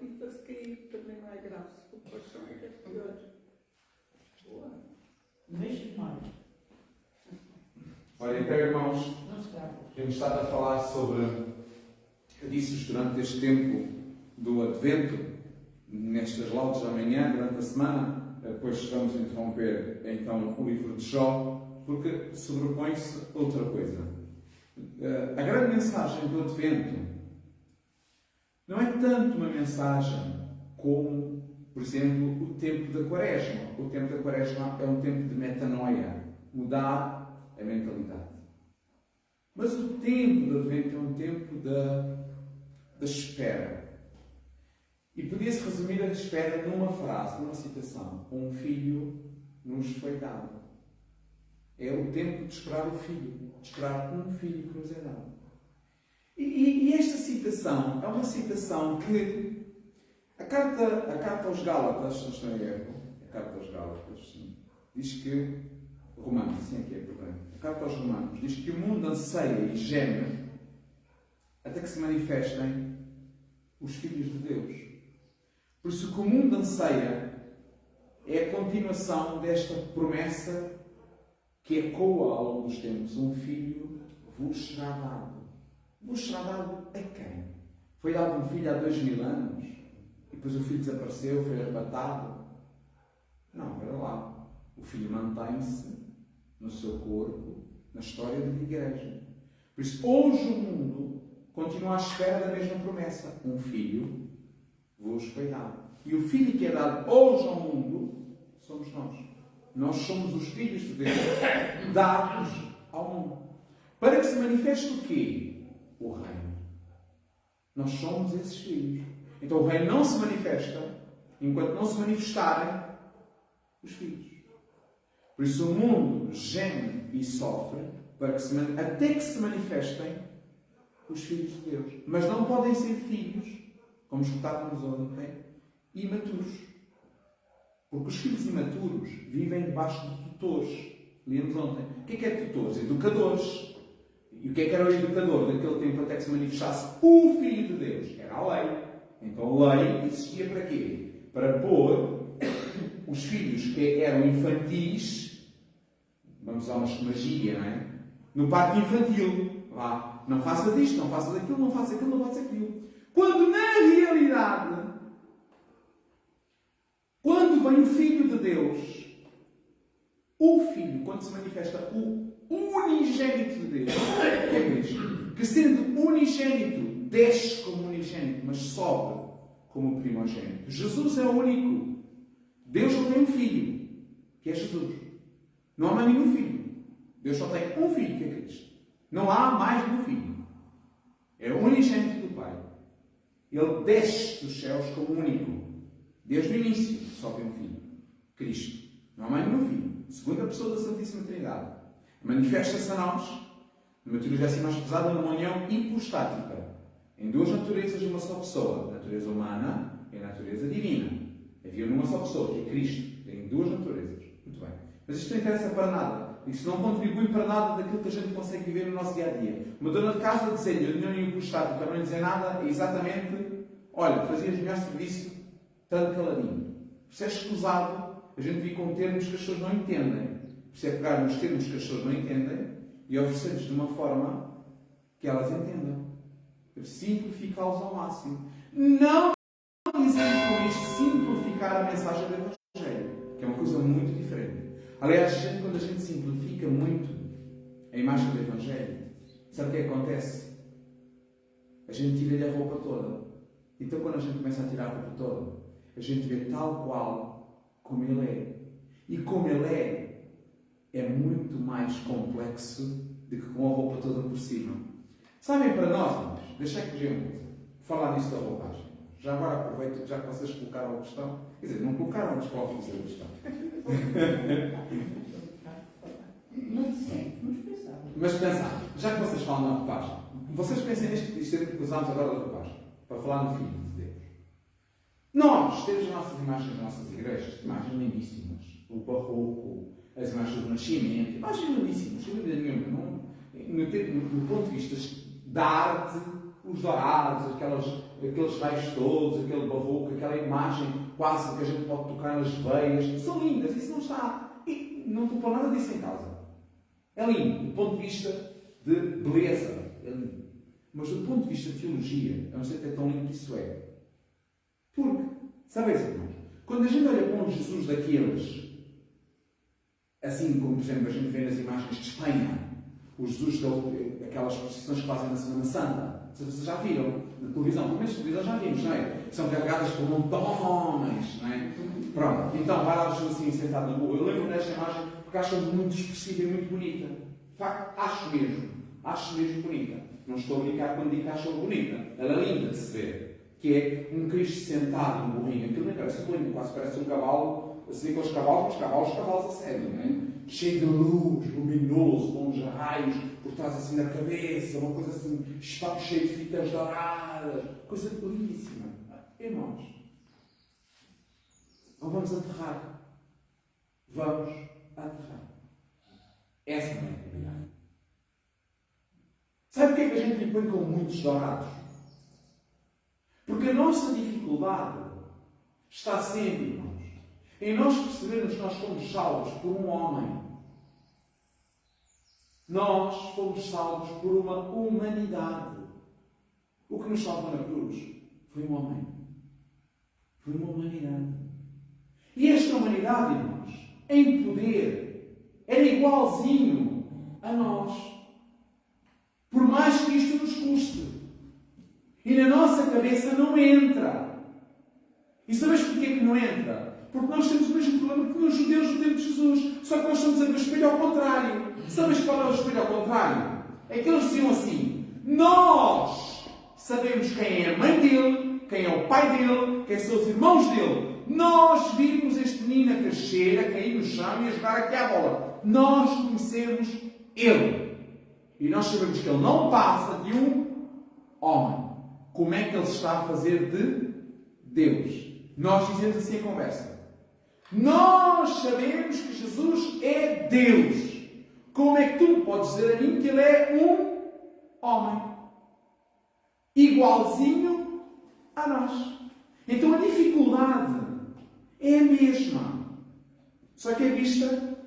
e faz cair, também não é grave, se o colchão é que é pior. Boa. Mesmo mais. Olha, então, irmãos, Não se trata. temos estado a falar sobre, eu disse-vos durante este tempo do Advento, nestas laudes da manhã, durante a semana, depois vamos interromper então o livro de Jó, porque sobrepõe-se outra coisa. A grande mensagem do Advento não é tanto uma mensagem como, por exemplo, o tempo da Quaresma. O tempo da Quaresma é um tempo de metanoia, mudar a mentalidade. Mas o tempo do Advento é um tempo da espera. E podia-se resumir a espera numa frase, numa citação: um filho nos foi dado. É o tempo de esperar o filho, de esperar um filho que nos é dado. E esta citação é uma citação que a carta aos Gálatas, se não estou em erro, a carta aos Gálatas, diz que, Romanos, assim é que é, perdão, a carta aos Romanos diz que o mundo anseia e geme até que se manifestem os filhos de Deus. Por isso, o que o mundo anseia é a continuação desta promessa que ecoa ao longo dos tempos: um filho vos será dado. Vos será dado a quem? Foi dado um filho há 2000 anos e depois o filho desapareceu, foi arrebatado? Não, para lá. O filho mantém-se no seu corpo, na história da igreja. Por isso, hoje o mundo continua à espera da mesma promessa: um filho vos foi dado. E o filho que é dado hoje ao mundo somos nós. Nós somos os filhos de Deus dados ao mundo. Para que se manifeste o quê? O reino. Nós somos esses filhos. Então o reino não se manifesta enquanto não se manifestarem os filhos. Por isso o mundo geme e sofre para que até que se manifestem os filhos de Deus. Mas não podem ser filhos, como escutávamos ontem, imaturos. Porque os filhos imaturos vivem debaixo de tutores. Líamos ontem. O que é tutores? Educadores. E o que era o educador daquele tempo até que se manifestasse o Filho de Deus? Era a lei. Então a lei existia para quê? Para pôr os filhos que eram infantis, vamos usar uma magia, não é? No parque infantil. Lá, não faças isto, não faças aquilo, não faças aquilo, não faças aquilo. Quando na realidade, quando vem o Filho de Deus, o Filho, quando se manifesta o unigênito de Deus, que é Cristo, que sendo unigênito, desce como unigênito, mas sobe como primogênito. Jesus é o único. Deus só tem um Filho, que é Jesus. Não há mais nenhum Filho. Deus só tem um Filho, que é Cristo. Não há mais nenhum Filho. É o unigênito do Pai. Ele desce dos céus como único. Desde o início, só tem um Filho. Cristo. Não há mais nenhum Filho. Segunda pessoa da Santíssima Trindade. Manifesta-se a nós, numa teologia assim mais pesada, numa união hipostática. Em duas naturezas de uma só pessoa. A natureza humana e a natureza divina. Havia numa só pessoa, que é Cristo. Tem duas naturezas. Muito bem. Mas isto não interessa para nada. Isso não contribui para nada daquilo que a gente consegue viver no nosso dia-a-dia. Uma dona de casa dizer-lhe união hipostática para não dizer nada é exatamente: olha, fazias melhor serviço tanto caladinho. Isso é escusado. A gente vive com termos que as pessoas não entendem. Isso é pegar nos termos que as pessoas não entendem e oferecer-lhes de uma forma que elas entendam. Simplificá-los ao máximo. Não dizer com isto simplificar a mensagem do Evangelho, que é uma coisa muito diferente. Aliás, quando a gente simplifica muito a imagem do Evangelho, sabe o que acontece? A gente tira-lhe a roupa toda. Então, quando a gente começa a tirar a roupa toda, a gente vê tal qual como ele é. E como ele é muito mais complexo do que com a roupa toda por cima. Sabem, para nós, irmãos, deixei que vejam uma coisa. Falar nisto da roupagem. Já agora aproveito, já que vocês colocaram a questão. Quer dizer, não colocaram, mas colocam a questão. Não sei, vamos pensar. Mas pensar, já que vocês falam na roupagem, vocês pensem neste termo que usámos agora da roupagem, para falar no Filho de Deus. Nós temos as nossas imagens das nossas igrejas, imagens lindíssimas. O barroco, as imagens do nascimento, imagens lindíssimas, sem dúvida nenhuma. No ponto de vista da arte, os dourados, aqueles raios todos, aquele barroco imagem quase que a gente pode tocar nas veias. São lindas, isso não está. E não estou por nada disso em causa. É lindo, do ponto de vista de beleza. É lindo. Mas do ponto de vista de teologia, eu não sei se é tão lindo que isso é. Porque, sabem, irmãos, quando a gente olha para um Jesus daqueles, assim como, por exemplo, a gente vê nas imagens de Espanha, o Jesus daquelas procissões que fazem na Semana Santa, vocês já viram na televisão, pelo menos na televisão já vimos, não é? São carregadas por montones, não é? Pronto, então vai lá Jesus assim sentado na rua. Eu lembro desta imagem porque acho muito expressiva e muito bonita. De facto, acho mesmo bonita. Não estou a brincar quando digo que acho bonita. Ela é linda de se ver. Que é um Cristo sentado num burrinho. Aquilo nem parece um burrinho, quase parece um cavalo. Se vê com os cavalos, cavalos a sério, não é? Cheio de luz, luminoso, com uns raios por trás assim da cabeça, uma coisa assim, espaço cheio de fitas douradas, coisa belíssima. Irmãos, não vamos aterrar. Vamos aterrar. Essa não é a realidade. Sabe porque é que a gente lhe põe com muitos dourados? Porque a nossa dificuldade está sempre, irmãos, em nós percebermos que nós fomos salvos por um homem. Nós fomos salvos por uma humanidade. O que nos salvou na cruz foi um homem. Foi uma humanidade. E esta humanidade, irmãos, em poder, era igualzinho a nós. Por mais que isto nos custe. E na nossa cabeça não entra. E sabes porquê que não entra? Porque nós temos o mesmo problema que os judeus no tempo de Jesus. Só que nós estamos a ver o espelho ao contrário. Sabes qual é o espelho ao contrário? É que eles diziam assim: nós sabemos quem é a mãe dele, quem é o pai dele, quem são os irmãos dele. Nós vimos este menino a crescer, a cair no chão e a jogar aqui à bola. Nós conhecemos ele. E nós sabemos que ele não passa de um homem. Como é que ele se está a fazer de Deus? Nós dizemos assim a conversa. Nós sabemos que Jesus é Deus. Como é que tu podes dizer a mim que ele é um homem? Igualzinho a nós. Então a dificuldade é a mesma. Só que é vista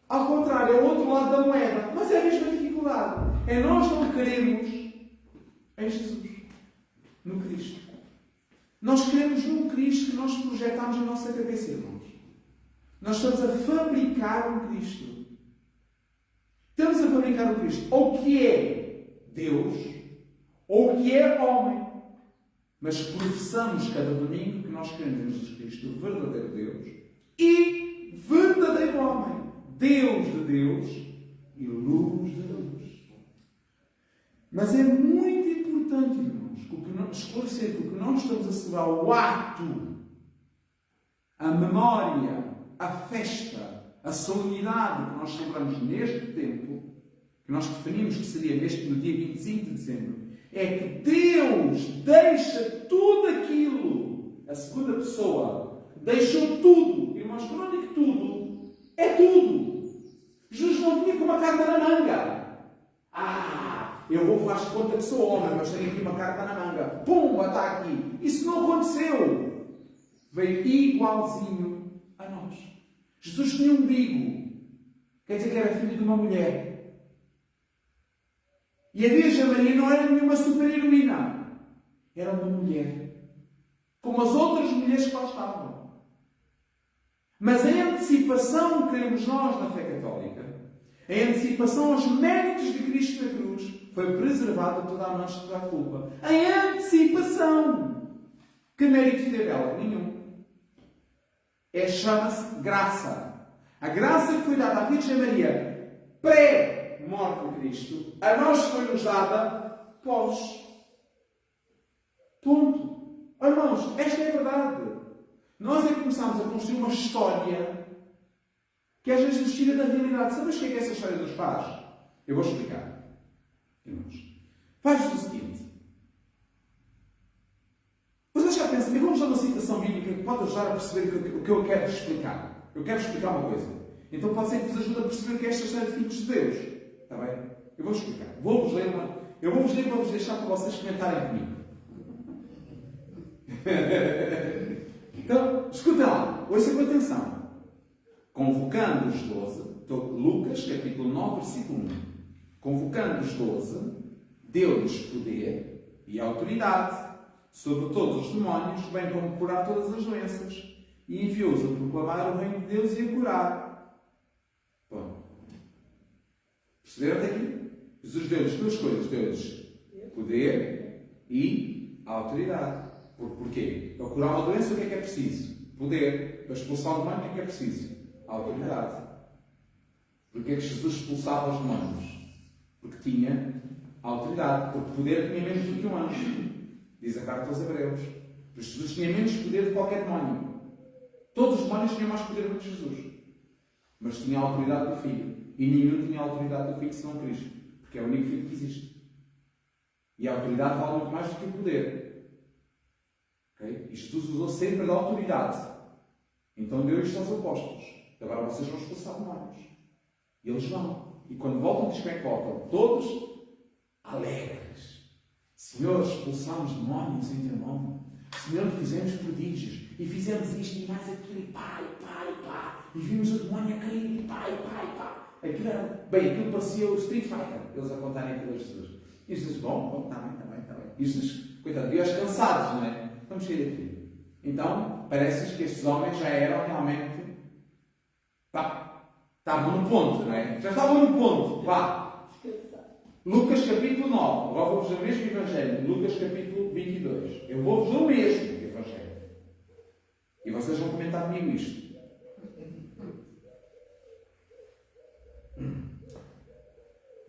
ao contrário. É o outro lado da moeda. Mas é a mesma dificuldade. É nós não queremos em Jesus. No Cristo. Nós queremos num Cristo que nós projetamos na nossa cabeça, irmãos. Nós estamos a fabricar um Cristo. Estamos a fabricar um Cristo. Ou que é Deus, ou que é homem. Mas professamos cada domingo que nós queremos em Jesus Cristo o verdadeiro Deus e verdadeiro homem. Deus de Deus e luz de luz. Mas é muito importante, irmãos, esclarecer que o que nós estamos a celebrar, o ato, a memória, a festa, a solenidade que nós celebramos neste tempo, que nós definimos que seria no dia 25 de dezembro, é que Deus deixa tudo aquilo. A segunda pessoa deixou tudo. Irmãos, quando eu digo tudo, é tudo. Jesus não vinha com uma carta na manga. Eu vou fazer conta que sou homem, mas tenho aqui uma carta na manga. Pumba, está aqui. Isso não aconteceu. Veio igualzinho a nós. Jesus tinha um umbigo. Quer dizer que era filho de uma mulher. E a Virgem Maria não era nenhuma super-heroína. Era uma mulher. Como as outras mulheres que lá estavam. Mas em antecipação, queremos nós na fé católica, em antecipação aos méritos de Cristo na cruz, foi preservada toda a nossa culpa. Em antecipação. Que mérito teve ela? Nenhum. Chama-se graça. A graça que foi dada à Virgem Maria pré-morte de Cristo, a nós foi-nos dada pós. Ponto. Irmãos, esta é a verdade. Nós é que começámos a construir uma história que às vezes nos tira da realidade. Sabes o que é que essa história nos faz? Eu vou explicar. Irmãos, faz o seguinte. Vocês já pensam, eu vou usar uma citação bíblica que pode ajudar a perceber o que eu quero explicar. Eu quero explicar uma coisa. Então pode ser que vos ajude a perceber o que é esta história de filhos de Deus. Está bem? Eu vou explicar. Eu vou-vos ler para vos deixar para vocês comentarem comigo. ouça com atenção. Convocando os 12, Lucas capítulo 9, versículo 1. Convocando os 12, deu-lhes poder e autoridade sobre todos os demónios, bem como curar todas as doenças, e enviou-os a proclamar o reino de Deus e a curar. Bom, perceberam daqui? Jesus deu-lhes duas coisas. Deu-lhes poder e autoridade. Porquê? Para curar uma doença, o que é preciso? Poder. Para expulsar o demónio, o que é preciso? Autoridade. Porquê é que Jesus expulsava os demónios? Porque tinha autoridade. Porque poder tinha menos do que um anjo. Diz a carta aos Hebreus. Porque Jesus tinha menos poder de qualquer demónio. Todos os demónios tinham mais poder do que Jesus. Mas tinha a autoridade do Filho. E nenhum tinha a autoridade do Filho senão Cristo. Porque é o único Filho que existe. E a autoridade vale muito mais do que o poder. Okay? E Jesus usou sempre da autoridade. Então deu isto aos apóstolos. Agora vocês vão expulsar demónios. E eles vão. E quando voltam, diz como é que voltam? Todos alegres. Senhor, expulsamos demónios em teu nome. Senhor, fizemos prodígios. E fizemos isto e mais aquilo. E pá, e pá, e pá. E vimos o demónio a cair. E pá, e pá, e pá. Aquilo era... Bem, aquilo parecia o Street Fighter. Eles a contarem aquilo às pessoas. E Jesus, bom, está bem. E Jesus, coitado, viu-os cansados, não é? Vamos sair daqui. Então, parece-nos que estes homens já eram realmente... Pá, estavam no ponto, não é? Já estavam no ponto. Pá. Lucas capítulo 9. Agora vou-vos ler o mesmo Evangelho. Lucas capítulo 22. Eu vou-vos ler o mesmo Evangelho. E vocês vão comentar comigo isto.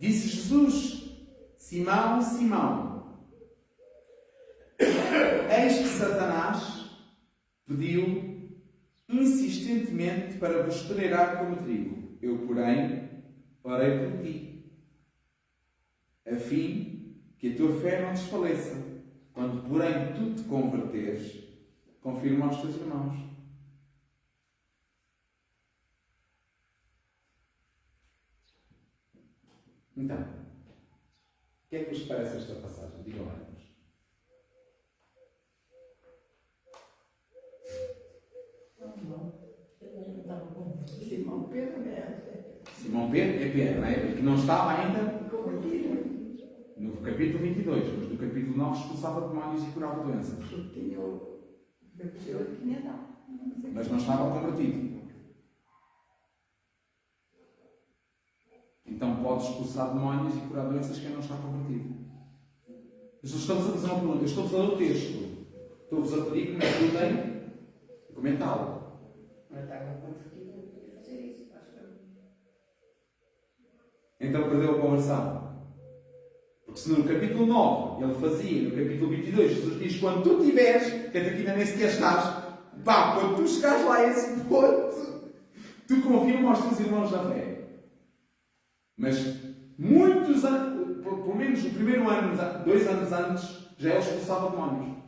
Disse Jesus: Simão, Simão, eis que Satanás pediu insistentemente para vos peneirar como trigo. Eu, porém, orei por ti, a fim que a tua fé não desfaleça. Quando, porém, tu te converteres, confirma aos teus irmãos. Então, o que é que vos parece esta passagem? Digam lá. Simão Pedro é. Simão Pedro é Pedro, não é? Porque não estava ainda Convertido. no capítulo 22, mas no capítulo 9 expulsava demónios e curava doenças. Tinha o bebeu que tinha dado. Mas não estava convertido. Então pode expulsar demónios e curar doenças quem não está convertido. Eu estou-vos a fazer uma pergunta. Eu estou-vos a ler o texto. Estou-vos a pedir que me ajudem a comentá-lo. Mas estava convertido, não podia fazer isso, acho que. Então perdeu a conversão. Porque se no capítulo 9 ele fazia, no capítulo 22 Jesus diz: quando tu tiveres, que até aqui ainda nem sequer estás, pá, quando tu chegares lá a esse ponto, tu confirma aos teus irmãos da fé. Mas muitos anos, pelo menos no primeiro ano, 2 anos antes, já ele expulsava demónios.